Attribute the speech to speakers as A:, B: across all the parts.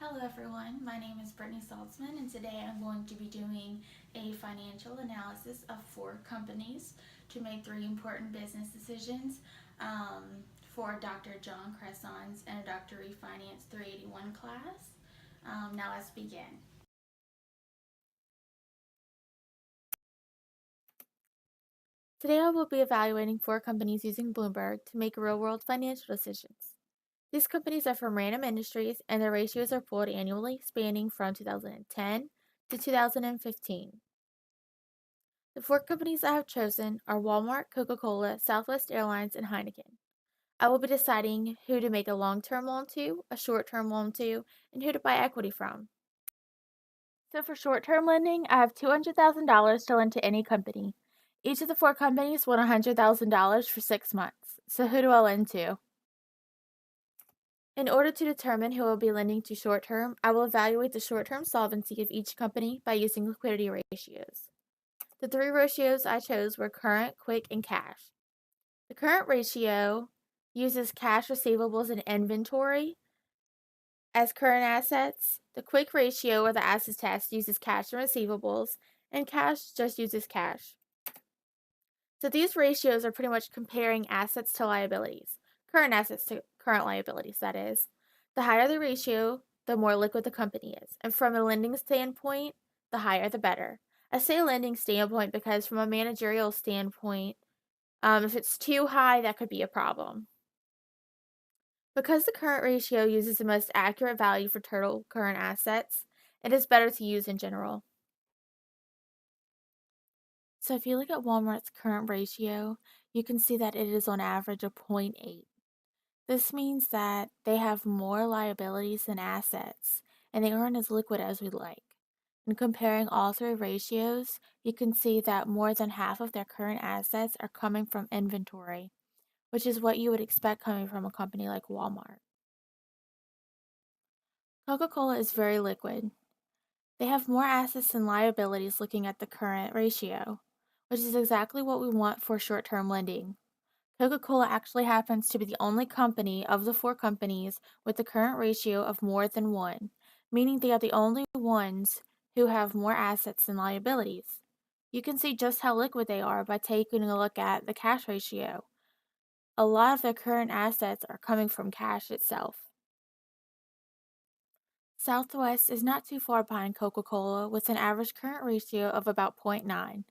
A: Hello everyone, my name is Brittany Saltzman and today I'm going to be doing a financial analysis of 4 companies to make 3 important business decisions for Dr. John Cresson's Introductory Finance 381 class. Now let's begin. Today I will be evaluating 4 companies using Bloomberg to make real-world financial decisions. These companies are from random industries and their ratios are pulled annually, spanning from 2010 to 2015. The 4 companies I have chosen are Walmart, Coca-Cola, Southwest Airlines, and Heineken. I will be deciding who to make a long-term loan to, a short-term loan to, and who to buy equity from. So for short-term lending, I have $200,000 to lend to any company. Each of the 4 companies want $100,000 for 6 months. So who do I lend to? In order to determine who I will be lending to short-term, I will evaluate the short-term solvency of each company by using liquidity ratios. The 3 ratios I chose were current, quick, and cash. The current ratio uses cash, receivables, and inventory as current assets. The quick ratio, or the assets test, uses cash and receivables, and cash just uses cash. So these ratios are pretty much comparing assets to liabilities, current assets to current liabilities, that is. The higher the ratio, the more liquid the company is. And from a lending standpoint, the higher the better. I say lending standpoint because from a managerial standpoint, if it's too high, that could be a problem. Because the current ratio uses the most accurate value for total current assets, it is better to use in general. So if you look at Walmart's current ratio, you can see that it is on average a 0.8. This means that they have more liabilities than assets, and they aren't as liquid as we'd like. And comparing all 3 ratios, you can see that more than half of their current assets are coming from inventory, which is what you would expect coming from a company like Walmart. Coca-Cola is very liquid. They have more assets than liabilities looking at the current ratio, which is exactly what we want for short-term lending. Coca-Cola actually happens to be the only company of the 4 companies with the current ratio of more than 1, meaning they are the only ones who have more assets than liabilities. You can see just how liquid they are by taking a look at the cash ratio. A lot of their current assets are coming from cash itself. Southwest is not too far behind Coca-Cola with an average current ratio of about 0.9,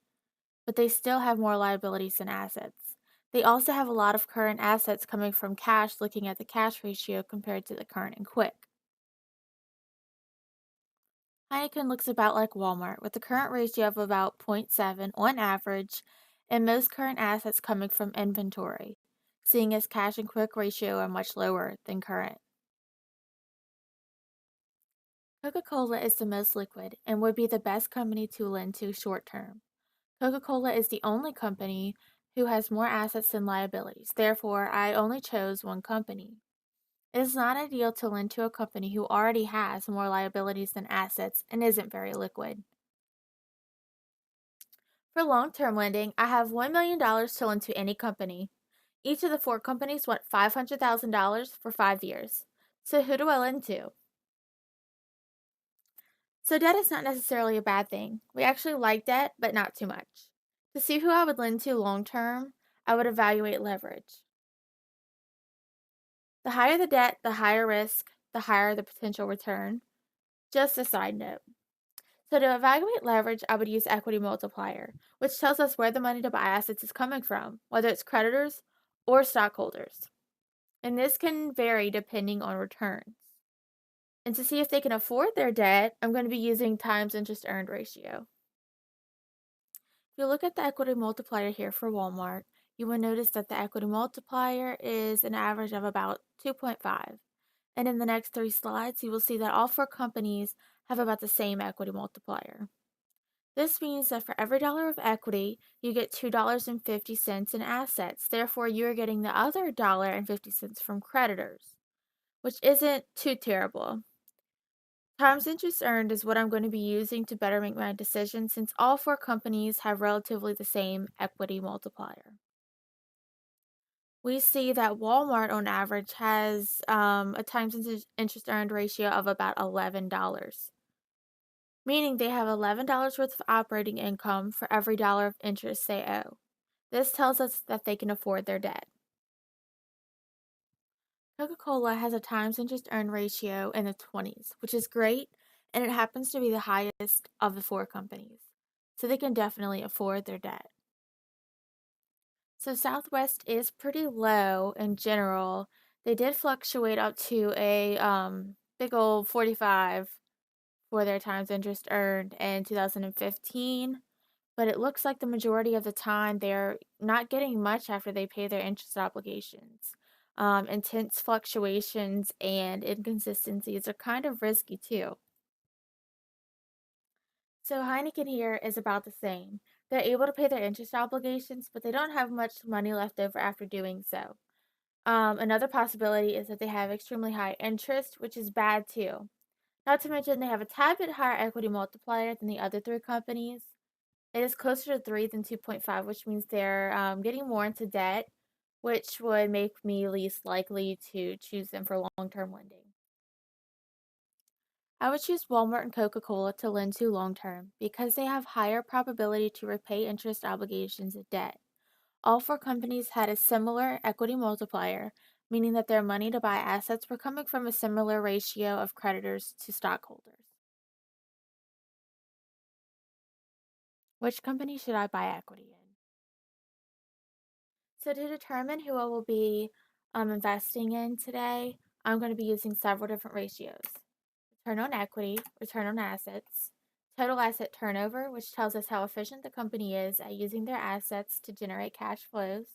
A: but they still have more liabilities than assets. They also have a lot of current assets coming from cash looking at the cash ratio compared to the current and quick. Heineken looks about like Walmart with a current ratio of about 0.7 on average and most current assets coming from inventory, seeing as cash and quick ratio are much lower than current. Coca-Cola is the most liquid and would be the best company to lend to short term. Coca-Cola is the only company who has more assets than liabilities. Therefore, I only chose one company. It is not ideal to lend to a company who already has more liabilities than assets and isn't very liquid. For long-term lending, I have $1 million to lend to any company. Each of the 4 companies want $500,000 for 5 years. So who do I lend to? So debt is not necessarily a bad thing. We actually like debt, but not too much. To see who I would lend to long term, I would evaluate leverage. The higher the debt, the higher risk, the higher the potential return. Just a side note. So to evaluate leverage, I would use equity multiplier, which tells us where the money to buy assets is coming from, whether it's creditors or stockholders. And this can vary depending on returns. And to see if they can afford their debt, I'm going to be using times interest earned ratio. If you look at the equity multiplier here for Walmart, you will notice that the equity multiplier is an average of about 2.5. And in the next 3 slides, you will see that all 4 companies have about the same equity multiplier. This means that for every dollar of equity, you get $2.50 in assets. Therefore, you're getting the other $1.50 from creditors, which isn't too terrible. Times interest earned is what I'm going to be using to better make my decision since all 4 companies have relatively the same equity multiplier. we see that Walmart on average has a times interest earned ratio of about $11, meaning they have $11 worth of operating income for every dollar of interest they owe. This tells us that they can afford their debt. Coca-Cola has a times interest earned ratio in the 20s, which is great, and it happens to be the highest of the four companies. So they can definitely afford their debt. So Southwest is pretty low in general. They did fluctuate up to a big old 45 for their times interest earned in 2015, but it looks like the majority of the time they're not getting much after they pay their interest obligations. Intense fluctuations and inconsistencies are kind of risky too. So Heineken here is about the same. They're able to pay their interest obligations, but they don't have much money left over after doing so. Another possibility is that they have extremely high interest, which is bad too. Not to mention they have a tad bit higher equity multiplier than the other three companies. It is closer to 3 than 2.5, which means they're getting more into debt, which would make me least likely to choose them for long-term lending. I would choose Walmart and Coca-Cola to lend to long-term because they have higher probability to repay interest obligations and debt. All four companies had a similar equity multiplier, meaning that their money to buy assets were coming from a similar ratio of creditors to stockholders. Which company should I buy equity in? So to determine who I will be investing in today, I'm going to be using several different ratios. Return on equity, return on assets, total asset turnover, which tells us how efficient the company is at using their assets to generate cash flows,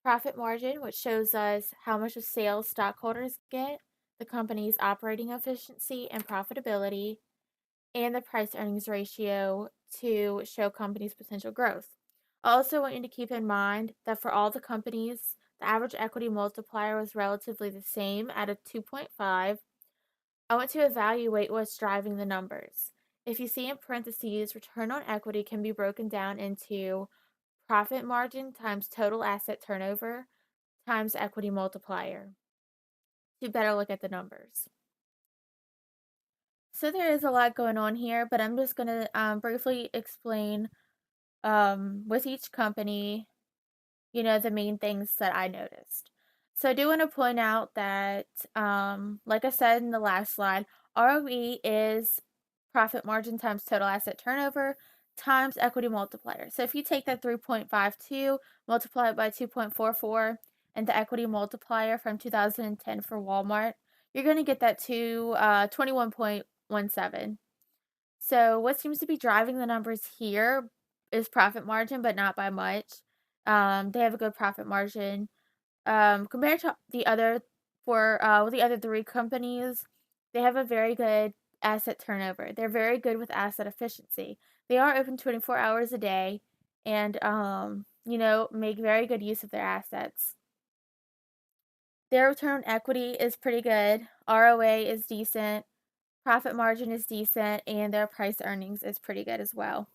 A: profit margin, which shows us how much of sales stockholders get, the company's operating efficiency and profitability, and the price earnings ratio to show companies' potential growth. I also want you to keep in mind that for all the companies, the average equity multiplier was relatively the same at a 2.5. I want to evaluate what's driving the numbers. If you see in parentheses, return on equity can be broken down into profit margin times total asset turnover times equity multiplier to better look at the numbers. So there is a lot going on here, but I'm just going to briefly explain with each company, the main things that I noticed. So I do want to point out that, like I said in the last slide, ROE is profit margin times total asset turnover times equity multiplier. So if you take that 3.52, multiply it by 2.44, and the equity multiplier from 2010 for Walmart, you're going to get that to 21.17. So what seems to be driving the numbers here is profit margin, but not by much. They have a good profit margin. Compared to the other three companies, they have a very good asset turnover. They're very good with asset efficiency. They are open 24 hours a day and, make very good use of their assets. Their return on equity is pretty good. ROA is decent. Profit margin is decent, and their price earnings is pretty good as well.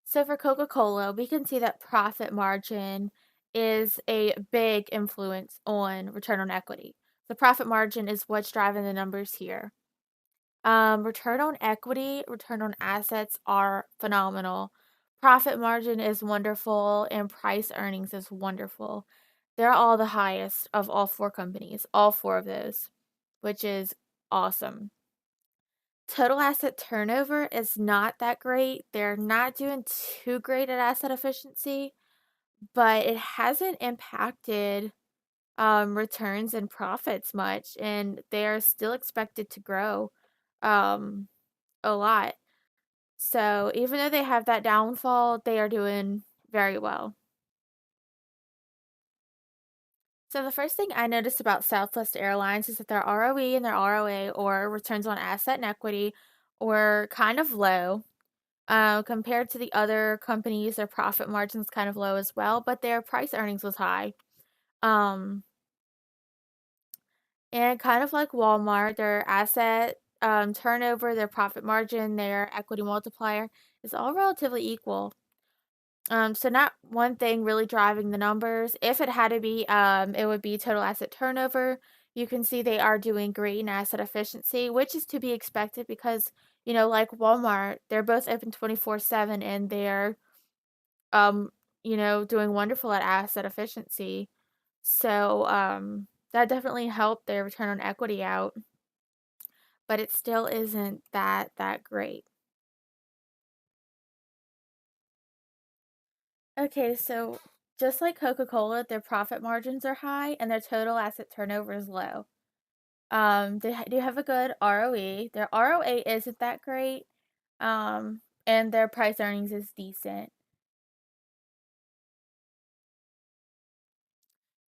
A: So for Coca-Cola, we can see that profit margin is a big influence on return on equity. The profit margin is what's driving the numbers here. Return on equity, return on assets are phenomenal. Profit margin is wonderful, and price earnings is wonderful. They're all the highest of all four companies, all four of those, which is awesome. Total asset turnover is not that great. They're not doing too great at asset efficiency, but it hasn't impacted returns and profits much, and they are still expected to grow um, a lot. So even though they have that downfall, they are doing very well. So the first thing I noticed about Southwest Airlines is that their ROE and their ROA, or returns on asset and equity, were kind of low. Compared to the other companies, their profit margin's kind of low as well, but their price earnings was high. Um, and kind of like Walmart, their asset turnover, their profit margin, their equity multiplier is all relatively equal. So not one thing really driving the numbers. If it had to be, it would be total asset turnover. You can see they are doing great in asset efficiency, which is to be expected because, like Walmart, they're both open 24/7 and they're, um, doing wonderful at asset efficiency. So, that definitely helped their return on equity out, but it still isn't that great. Okay, so just like Coca-Cola, their profit margins are high and their total asset turnover is low. They do have a good ROE. Their ROA isn't that great, and their price earnings is decent.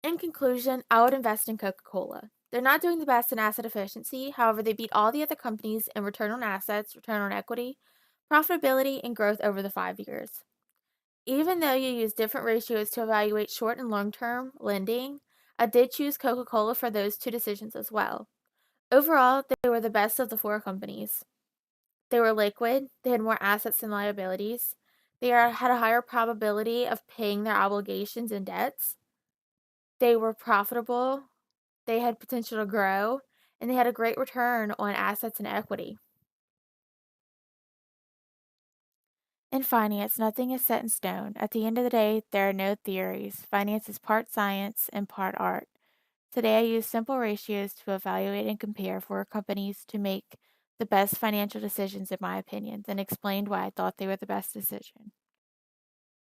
A: In conclusion, I would invest in Coca-Cola. They're not doing the best in asset efficiency, however, they beat all the other companies in return on assets, return on equity, profitability, and growth over the 5 years. Even though you use different ratios to evaluate short and long term lending, I did choose Coca Cola for those two decisions as well. Overall, they were the best of the four companies. They were liquid, they had more assets than liabilities, had a higher probability of paying their obligations and debts, they were profitable, they had potential to grow, and they had a great return on assets and equity. In finance, nothing is set in stone. At the end of the day, there are no theories. Finance is part science and part art. Today, I use simple ratios to evaluate and compare four companies to make the best financial decisions, in my opinion, then explained why I thought they were the best decision.